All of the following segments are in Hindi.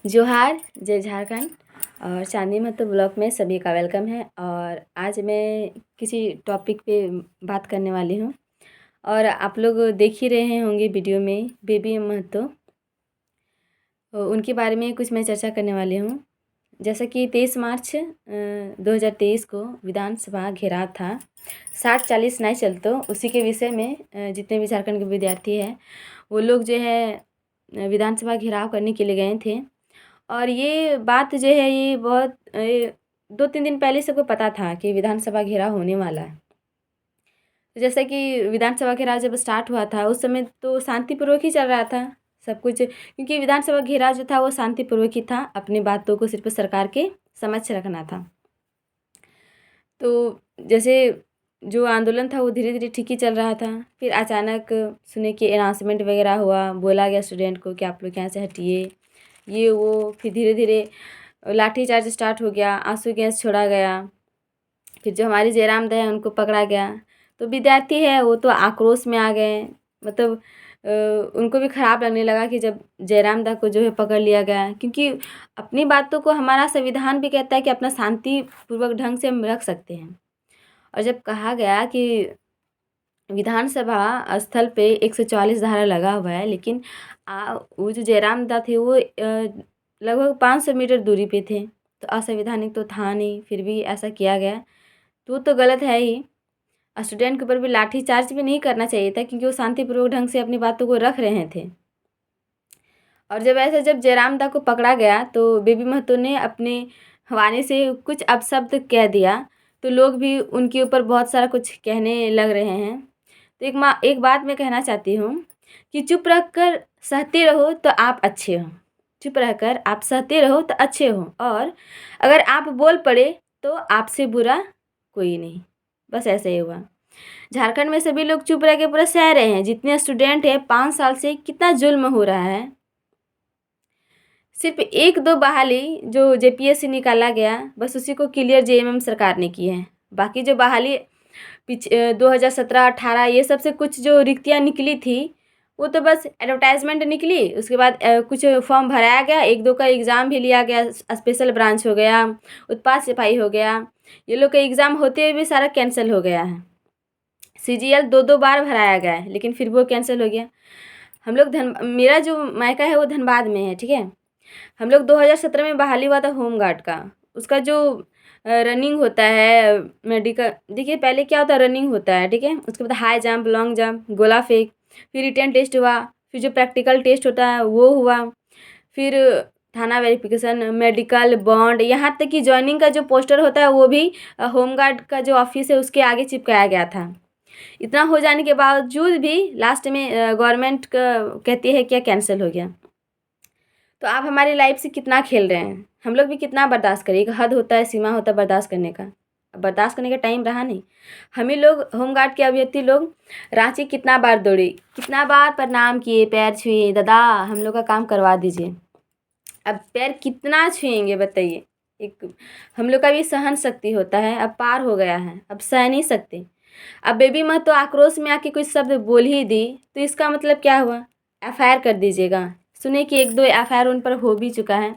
जोहार, जय झारखंड। और चांदनी महतो ब्लॉग में सभी का वेलकम है। और आज मैं किसी टॉपिक पे बात करने वाली हूँ। और आप लोग देख ही रहे होंगे वीडियो में बेबी महतो, उनके बारे में कुछ मैं चर्चा करने वाली हूँ। जैसा कि 23 मार्च 2023 को विधानसभा घेराव था, 60-40 नहीं चलते, उसी के विषय में जितने भी झारखंड के विद्यार्थी हैं वो लोग जो है विधानसभा घेराव करने के लिए गए थे। और ये बात जो है ये बहुत 2-3 दिन पहले सबको पता था कि विधानसभा घेराव होने वाला है। तो जैसा कि विधानसभा घेराव जब स्टार्ट हुआ था उस समय तो शांतिपूर्वक ही चल रहा था सब कुछ, क्योंकि विधानसभा घेराव जो था वो शांतिपूर्वक ही था। अपनी बातों को सिर्फ सरकार के समक्ष रखना था। तो जैसे जो आंदोलन था वो धीरे धीरे ठीक ही चल रहा था। फिर अचानक सुने कि अनाउंसमेंट वगैरह हुआ, बोला गया स्टूडेंट को कि आप लोग यहाँ से हटिए, ये वो। फिर धीरे धीरे लाठीचार्ज स्टार्ट हो गया, आंसू गैस छोड़ा गया। फिर जो हमारे जयराम दे हैं उनको पकड़ा गया। तो विद्यार्थी है वो तो आक्रोश में आ गए, मतलब उनको भी ख़राब लगने लगा कि जब जयराम दा को जो है पकड़ लिया गया, क्योंकि अपनी बातों को हमारा संविधान भी कहता है कि अपना शांतिपूर्वक ढंग से हम रख सकते हैं। और जब कहा गया कि विधानसभा स्थल पे 144 धारा लगा हुआ है, लेकिन वो जो जयराम दा थे वो लगभग 500 मीटर दूरी पे थे, तो असंवैधानिक तो था नहीं, फिर भी ऐसा किया गया तो गलत है ही। स्टूडेंट के ऊपर भी लाठीचार्ज भी नहीं करना चाहिए था, क्योंकि वो शांतिपूर्वक ढंग से अपनी बातों को रख रहे थे। और जब जयराम दा को पकड़ा गया तो बेबी महतो ने अपने वाणी से कुछ अपशब्द कह दिया, तो लोग भी उनके ऊपर बहुत सारा कुछ कहने लग रहे हैं। तो एक बात मैं कहना चाहती हूँ कि चुप रहकर सहते रहो तो आप अच्छे हो, चुप रहकर आप सहते रहो तो अच्छे हो, और अगर आप बोल पड़े तो आपसे बुरा कोई नहीं। बस ऐसे ही हुआ। झारखंड में सभी लोग चुप रह के पूरा सह रहे हैं। जितने स्टूडेंट हैं 5 साल से कितना जुल्म हो रहा है। सिर्फ 1-2 बहाली जो जेपीएससी निकाला गया, बस उसी को क्लियर जेएमएम सरकार ने की है। बाकी जो बहाली 2017-18 ये सब से कुछ जो रिक्तियाँ निकली थी वो तो बस एडवर्टाइजमेंट निकली। उसके बाद कुछ फॉर्म भराया गया, 1-2 का एग्ज़ाम भी लिया गया, स्पेशल ब्रांच हो गया, उत्पाद सिपाही हो गया, ये लोग का एग्ज़ाम होते हुए भी सारा कैंसिल हो गया है। सीजीएल 2-2 बार भराया गया है, लेकिन फिर वो कैंसिल हो गया। हम लोग मेरा जो मायका है वो धनबाद में है, ठीक है। हम लोग 2017 में बहाली हुआ था होमगार्ड का। उसका जो रनिंग होता है मेडिकल, देखिए पहले क्या होता है, रनिंग होता है, ठीक है। उसके बाद हाई जंप, लॉन्ग जंप, गोला फेंक, फिर रिटन टेस्ट हुआ, फिर जो प्रैक्टिकल टेस्ट होता है वो हुआ, फिर थाना वेरिफिकेशन, मेडिकल, बॉन्ड, यहाँ तक कि ज्वाइनिंग का जो पोस्टर होता है वो भी होमगार्ड का जो ऑफिस है उसके आगे चिपकाया गया था। इतना हो जाने के बावजूद भी लास्ट में गवर्नमेंट कहती है क्या कैंसिल हो गया। तो आप हमारी लाइफ से कितना खेल रहे हैं। हम लोग भी कितना बर्दाश्त करें। एक हद होता है, सीमा होता है बर्दाश्त करने का। अब बर्दाश्त करने का टाइम रहा नहीं। हम ही लोग होमगार्ड के अभ्यर्थी लोग रांची कितना बार दौड़े, कितना बार प्रणाम किए, पैर छुए, दादा हम लोग का काम करवा दीजिए। अब पैर कितना छुएंगे बताइए। एक हम लोग का भी सहन शक्ति होता है, अब पार हो गया है, अब सह नहीं सकते। अब बेबी महतो आक्रोश में आके कुछ शब्द बोल ही दी तो इसका मतलब क्या हुआ, एफआईआर कर दीजिएगा। सुने कि 1-2 एफआईआर उन पर हो भी चुका है।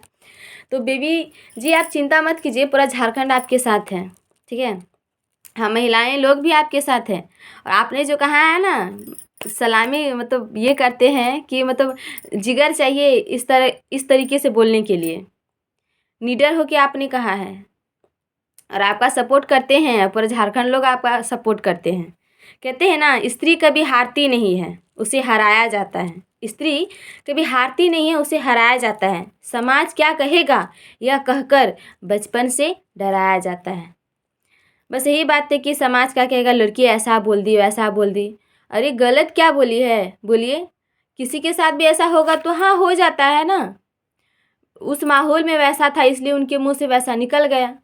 तो बेबी जी आप चिंता मत कीजिए, पूरा झारखंड आपके साथ है, ठीक है। हाँ, महिलाएं लोग भी आपके साथ हैं। और आपने जो कहा है ना, सलामी मतलब ये करते हैं कि मतलब जिगर चाहिए इस तरीके से बोलने के लिए। निडर हो के आपने कहा है और आपका सपोर्ट करते हैं, पूरे झारखंड लोग आपका सपोर्ट करते हैं। कहते हैं ना, स्त्री कभी हारती नहीं है, उसे हराया जाता है। स्त्री कभी हारती नहीं है, उसे हराया जाता है। समाज क्या कहेगा यह कहकर बचपन से डराया जाता है। बस यही बात है कि समाज क्या कहेगा, लड़की ऐसा बोल दी, वैसा बोल दी। अरे गलत क्या बोली है, बोलिए। किसी के साथ भी ऐसा होगा तो हाँ हो जाता है ना। उस माहौल में वैसा था इसलिए उनके मुंह से वैसा निकल गया।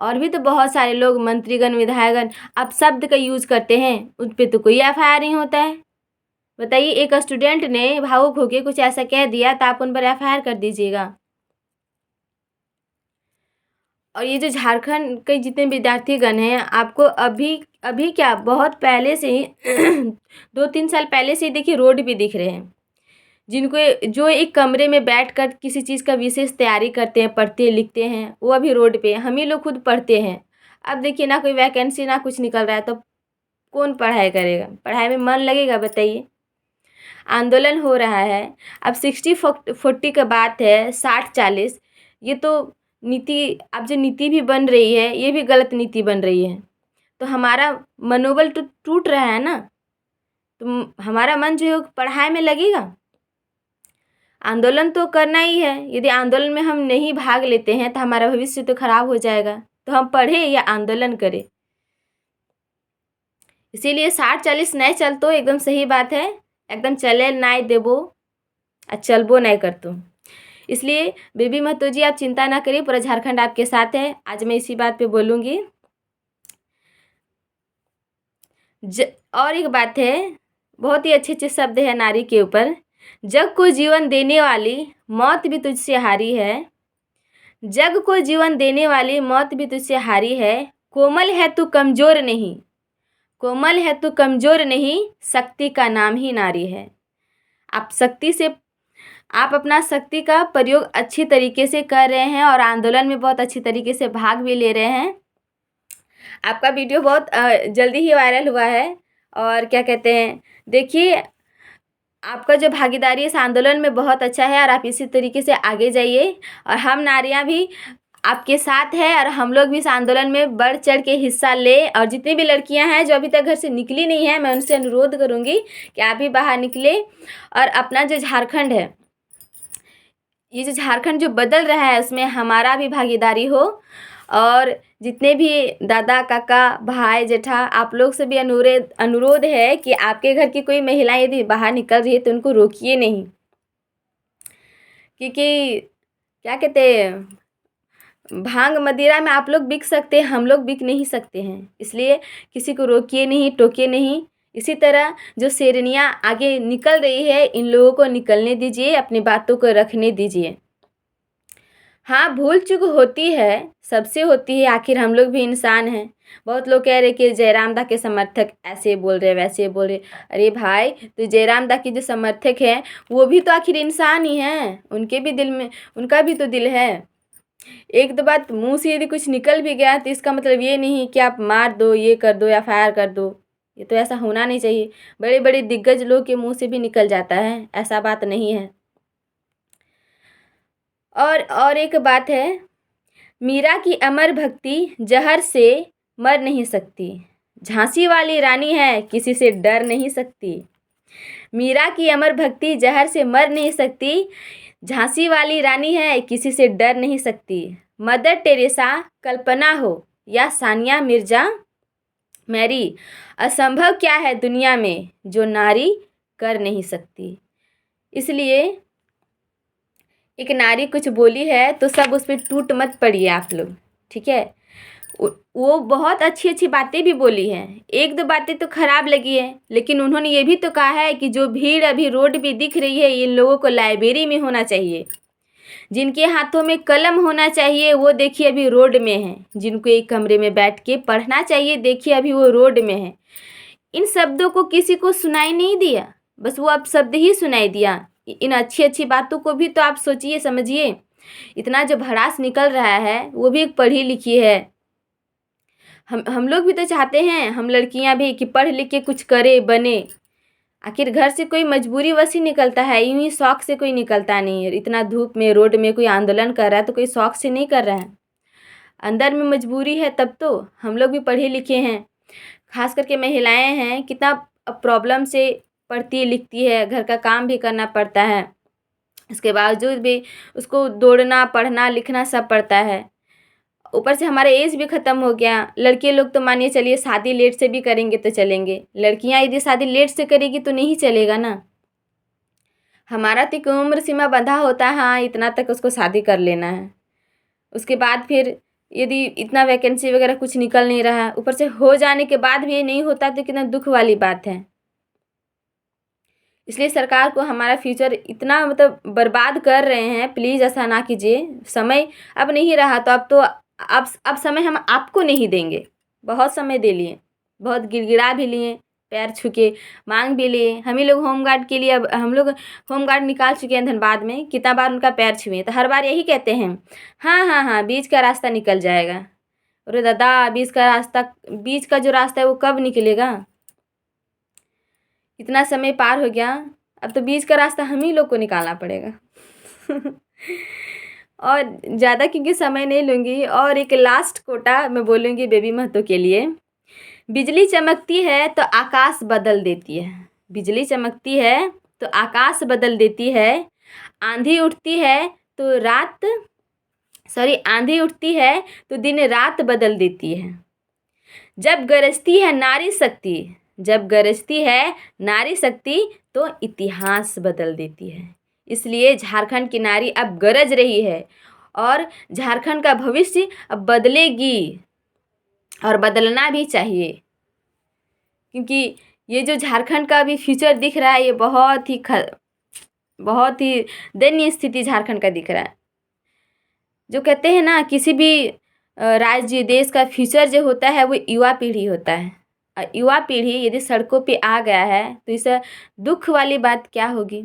और भी तो बहुत सारे लोग, मंत्रीगण, विधायकगण अब शब्द का यूज करते हैं, उन पर तो कोई एफआईआर नहीं होता है। बताइए, एक स्टूडेंट ने भावुक होकर कुछ ऐसा कह दिया तो आप उन पर एफआईआर कर दीजिएगा। और ये जो झारखंड के जितने विद्यार्थीगण हैं, आपको अभी अभी क्या बहुत पहले से ही 2-3 साल पहले से ही देखिए रोड भी दिख रहे हैं। जिनको जो एक कमरे में बैठकर किसी चीज़ का विशेष तैयारी करते हैं, पढ़ते लिखते हैं, वो अभी रोड पे, हम ही लोग खुद पढ़ते हैं। अब देखिए ना कोई वैकेंसी ना कुछ निकल रहा है, तो कौन पढ़ाई करेगा? पढ़ाई में मन लगेगा बताइए? आंदोलन हो रहा है, अब 60-40 का बात है, 60-40, ये तो नीति, अब जो नीति भी बन रही है ये भी गलत नीति बन रही है। तो हमारा मनोबल तो टूट रहा है ना, तो हमारा मन जो है वो पढ़ाई में लगेगा। आंदोलन तो करना ही है, यदि आंदोलन में हम नहीं भाग लेते हैं तो हमारा भविष्य तो खराब हो जाएगा। तो हम पढ़े या आंदोलन करें। इसीलिए 60-40 नहीं चल तो एकदम सही बात है, एकदम चले नहीं देबो और चलबो नहीं करतो। इसलिए बेबी महतो जी आप चिंता ना करिए, पूरा झारखंड आपके साथ है। आज मैं इसी बात पे बोलूँगी। और एक बात है, बहुत ही अच्छे शब्द है नारी के ऊपर। जग को जीवन देने वाली मौत भी तुझसे हारी है, जग को जीवन देने वाली मौत भी तुझसे हारी है। कोमल है तू कमज़ोर नहीं, कोमल है तू कमज़ोर नहीं, शक्ति का नाम ही नारी है। आप अपना शक्ति का प्रयोग अच्छी तरीके से कर रहे हैं और आंदोलन में बहुत अच्छी तरीके से भाग भी ले रहे हैं। आपका वीडियो बहुत जल्दी ही वायरल हुआ है। और क्या कहते हैं, देखिए आपका जो भागीदारी इस आंदोलन में बहुत अच्छा है और आप इसी तरीके से आगे जाइए। और हम नारियां भी आपके साथ है और हम लोग भी इस आंदोलन में बढ़ चढ़ के हिस्सा ले। और जितनी भी लड़कियां हैं जो अभी तक घर से निकली नहीं हैं, मैं उनसे अनुरोध करूंगी कि आप भी बाहर निकले और अपना जो झारखंड है, ये जो झारखंड जो बदल रहा है उसमें हमारा भी भागीदारी हो। और जितने भी दादा काका भाई जेठा, आप लोग से भी अनुरोध है कि आपके घर की कोई महिला यदि बाहर निकल रही है तो उनको रोकिए नहीं, क्योंकि क्या कहते हैं, भांग मदिरा में आप लोग बिक सकते हैं, हम लोग बिक नहीं सकते हैं। इसलिए किसी को रोकिए नहीं, टोकिए नहीं। इसी तरह जो शेरनियाँ आगे निकल रही है, इन लोगों को निकलने दीजिए, अपनी बातों को रखने दीजिए। हाँ, भूल चूक होती है, सबसे होती है, आखिर हम लोग भी इंसान हैं। बहुत लोग कह रहे कि जयराम दा के समर्थक ऐसे बोल रहे वैसे बोल रहे। अरे भाई, तो जयराम दा के जो समर्थक हैं वो भी तो आखिर इंसान ही हैं, उनके भी दिल में, उनका भी तो दिल है। एक दो बात मुंह से यदि कुछ निकल भी गया तो इसका मतलब ये नहीं कि आप मार दो, ये कर दो या फायर कर दो। ये तो ऐसा होना नहीं चाहिए। बड़े बड़े दिग्गज लोग के मुंह से भी निकल जाता है, ऐसा बात नहीं है। और एक बात है, मीरा की अमर भक्ति जहर से मर नहीं सकती, झांसी वाली रानी है किसी से डर नहीं सकती। मीरा की अमर भक्ति जहर से मर नहीं सकती, झांसी वाली रानी है किसी से डर नहीं सकती। मदर टेरेसा, कल्पना हो या सानिया मिर्जा, मैरी, असंभव क्या है दुनिया में जो नारी कर नहीं सकती। इसलिए एक नारी कुछ बोली है तो सब उस पर टूट मत पड़िए आप लोग, ठीक है। वो बहुत अच्छी अच्छी बातें भी बोली हैं, एक दो बातें तो ख़राब लगी है, लेकिन उन्होंने ये भी तो कहा है कि जो भीड़ अभी रोड पे दिख रही है, इन लोगों को लाइब्रेरी में होना चाहिए। जिनके हाथों में कलम होना चाहिए वो देखिए अभी रोड में है, जिनको एक कमरे में बैठ के पढ़ना चाहिए देखिए अभी वो रोड में है। इन शब्दों को किसी को सुनाई नहीं दिया, बस वो अब शब्द ही सुनाई दिया। इन अच्छी अच्छी बातों को भी तो आप सोचिए समझिए। इतना जो भड़ास निकल रहा है वो भी एक पढ़ी लिखी है। हम लोग भी तो चाहते हैं, हम लड़कियां भी, कि पढ़ लिख के कुछ करे बने। आखिर घर से कोई मजबूरी वश ही निकलता है, यूं ही शौक से कोई निकलता नहीं है। इतना धूप में रोड में कोई आंदोलन कर रहा है तो कोई शौक से नहीं कर रहा है, अंदर में मजबूरी है। तब तो हम लोग भी पढ़े लिखे हैं, खास करके महिलाएं हैं, कितना प्रॉब्लम से पढ़ती लिखती है, घर का काम भी करना पड़ता है, इसके बावजूद भी उसको दौड़ना पढ़ना लिखना सब पड़ता है। ऊपर से हमारा एज भी ख़त्म हो गया। लड़के लोग तो मानिए चलिए शादी लेट से भी करेंगे तो चलेंगे, लड़कियां यदि शादी लेट से करेगी तो नहीं चलेगा ना। हमारा तो एक उम्र सीमा बंधा होता है, हाँ इतना तक उसको शादी कर लेना है। उसके बाद फिर यदि इतना वैकेंसी वगैरह कुछ निकल नहीं रहा, ऊपर से हो जाने के बाद भी ये नहीं होता तो कितना दुख वाली बात है। इसलिए सरकार को हमारा फ्यूचर इतना मतलब बर्बाद कर रहे हैं, प्लीज़ ऐसा ना कीजिए। समय अब नहीं रहा तो अब समय हम आपको नहीं देंगे। बहुत समय दे लिए, बहुत गिड़गिड़ा भी लिए, पैर छू के मांग भी लिए। हम ही लोग होमगार्ड के लिए, अब हम लोग होमगार्ड निकाल चुके हैं धनबाद में, कितना बार उनका पैर छुए, तो हर बार यही कहते हैं, हाँ हाँ हाँ बीच का रास्ता निकल जाएगा। अरे दादा, बीच का जो रास्ता है वो कब निकलेगा? इतना समय पार हो गया, अब तो बीच का रास्ता हम ही लोग को निकालना पड़ेगा। और ज़्यादा क्योंकि समय नहीं लूँगी, और एक लास्ट कोटा मैं बोलूँगी बेबी महतो के लिए। बिजली चमकती है तो आकाश बदल देती है, बिजली चमकती है तो आकाश बदल देती है, आंधी उठती है तो आंधी उठती है तो दिन रात बदल देती है। जब गरजती है नारी शक्ति तो इतिहास बदल देती है। इसलिए झारखंड की नारी अब गरज रही है, और झारखंड का भविष्य अब बदलेगी, और बदलना भी चाहिए, क्योंकि ये जो झारखंड का अभी फ्यूचर दिख रहा है, ये बहुत ही दयनीय स्थिति झारखंड का दिख रहा है। जो कहते हैं ना, किसी भी राज्य देश का फ्यूचर जो होता है वो युवा पीढ़ी होता है, और युवा पीढ़ी यदि सड़कों पे आ गया है तो इस दुख वाली बात क्या होगी।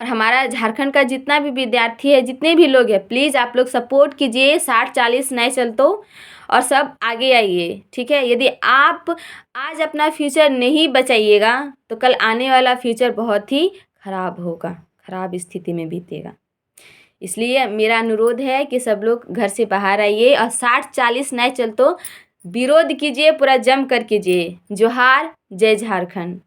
और हमारा झारखंड का जितना भी विद्यार्थी है, जितने भी लोग हैं, प्लीज़ आप लोग सपोर्ट कीजिए 60-40 नहीं चलतो, और सब आगे आइए, ठीक है। यदि आप आज अपना फ्यूचर नहीं बचाइएगा तो कल आने वाला फ्यूचर बहुत ही ख़राब होगा, ख़राब स्थिति में बीतेगा। इसलिए मेरा अनुरोध है कि सब लोग घर से बाहर आइए, और 60-40 नहीं चलतो विरोध कीजिए, पूरा जम कर कीजिए। जोहार, जय झारखंड।